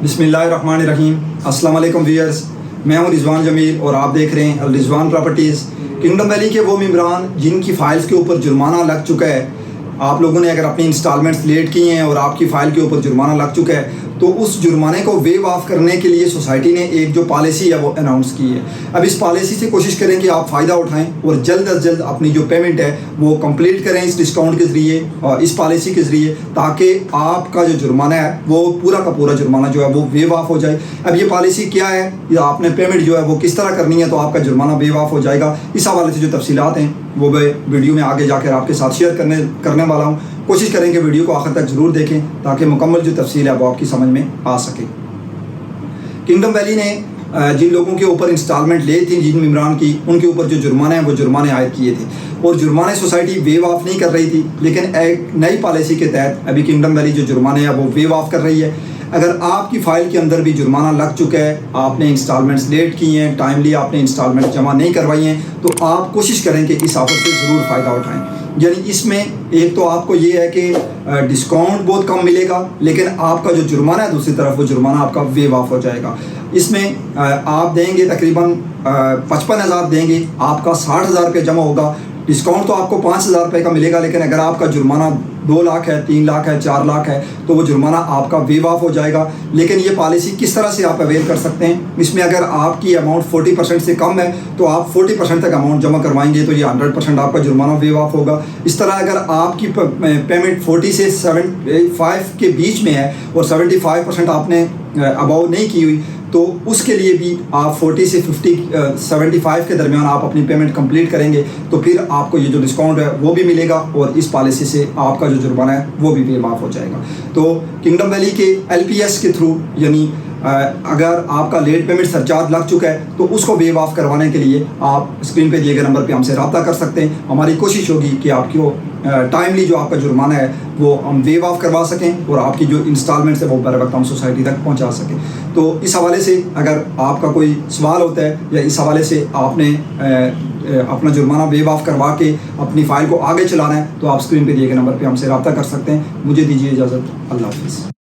बिस्मिल्लाहिर्रहमानिर्रहीम। अस्सलाम वालेकुम व्यूअर्स, मैं हूं रिजवान जमील और आप देख रहे हैं रिजवान प्रॉपर्टीज़। किंगडम वैली के वो मेंबरान जिनकी फ़ाइल्स के ऊपर जुर्माना लग चुका है, आप लोगों ने अगर अपनी इंस्टॉलमेंट्स लेट की हैं और आपकी फ़ाइल के ऊपर जुर्माना लग चुका है, तो उस जुर्माने को वेव ऑफ करने के लिए सोसाइटी ने एक जो पॉलिसी है वो अनाउंस की है। अब इस पॉलिसी से कोशिश करें कि आप फ़ायदा उठाएं और जल्द अज जल्द अपनी जो पेमेंट है वो कंप्लीट करें इस डिस्काउंट के ज़रिए और इस पॉलिसी के ज़रिए, ताकि आपका जो जुर्माना है वो पूरा का पूरा जुर्माना जो है वो वेव ऑफ हो जाए। अब ये पॉलिसी क्या है या आपने पेमेंट जो है वो किस तरह करनी है तो आपका जुर्माना वेव ऑफ हो जाएगा, इस हवाले से जो तफसीलात हैं वो मैं वीडियो में आगे जाकर आपके साथ शेयर करने वाला हूँ। कोशिश करें कि वीडियो को आखिर तक ज़रूर देखें ताकि मुकम्मल जो तफसील है वो आपकी समझ में आ सके। किंगडम वैली ने जिन लोगों के ऊपर इंस्टॉलमेंट ली थी, जिन मेंबरान की, उनके ऊपर जो जुर्माने हैं वो जुर्माने आयद किए थे और जुर्माने सोसाइटी वेव ऑफ नहीं कर रही थी, लेकिन एक नई पॉलिसी के तहत अभी किंगडम वैली जो जुर्माने हैं वो वेव ऑफ कर रही है। अगर आपकी फ़ाइल के अंदर भी जुर्माना लग चुका है, आपने इंस्टॉलमेंट्स लेट की हैं, टाइमली आपने इंस्टॉलमेंट जमा नहीं करवाई हैं, तो आप कोशिश करें कि इस ऑफर से ज़रूर फ़ायदा उठाएं। यानी इसमें एक तो आपको ये है कि डिस्काउंट बहुत कम मिलेगा, लेकिन आपका जो जुर्माना है दूसरी तरफ वो जुर्माना आपका वेव ऑफ हो जाएगा। इसमें आप देंगे तकरीबन 55,000 देंगे, आपका 60,000 रुपये जमा होगा। डिस्काउंट तो आपको 5,000 रुपये का मिलेगा, लेकिन अगर आपका जुर्माना 2 लाख है, 3 लाख है, 4 लाख है तो वो जुर्माना आपका वेव ऑफ हो जाएगा। लेकिन ये पॉलिसी किस तरह से आप अवेल कर सकते हैं, इसमें अगर आपकी अमाउंट 40% से कम है तो आप 40% तक अमाउंट जमा करवाएंगे तो ये 100% आपका जुर्माना वेव ऑफ होगा। इस तरह अगर आपकी पेमेंट 40 से 75 के बीच में है और 75% आपने अबाउ नहीं की हुई तो उसके लिए भी आप 40 से 75 के दरमियान आप अपनी पेमेंट कंप्लीट करेंगे तो फिर आपको ये जो डिस्काउंट है वो भी मिलेगा और इस पॉलिसी से आपका जो जुर्माना है वो भी वेव ऑफ हो जाएगा। तो किंगडम वैली के LPS के थ्रू, यानी अगर आपका लेट पेमेंट सरचार्ज लग चुका है तो उसको वेव ऑफ करवाने के लिए आप स्क्रीन पे दिए गए नंबर पे हमसे रब्ता कर सकते हैं। हमारी कोशिश होगी कि आपको टाइमली जो आपका जुर्माना है वो हम वेव ऑफ करवा सकें और आपकी जो इंस्टॉलमेंट्स है वो बर वक्त हम सोसाइटी तक पहुंचा सकें। तो इस हवाले से अगर आपका कोई सवाल होता है या इस हवाले से आपने अपना जुर्माना वेव ऑफ करवा के अपनी फ़ाइल को आगे चलाना है तो आप स्क्रीन पे दिए गए नंबर पे हमसे रब्ता कर सकते हैं। मुझे दीजिए इजाज़त। अल्लाह हाफ़िज़।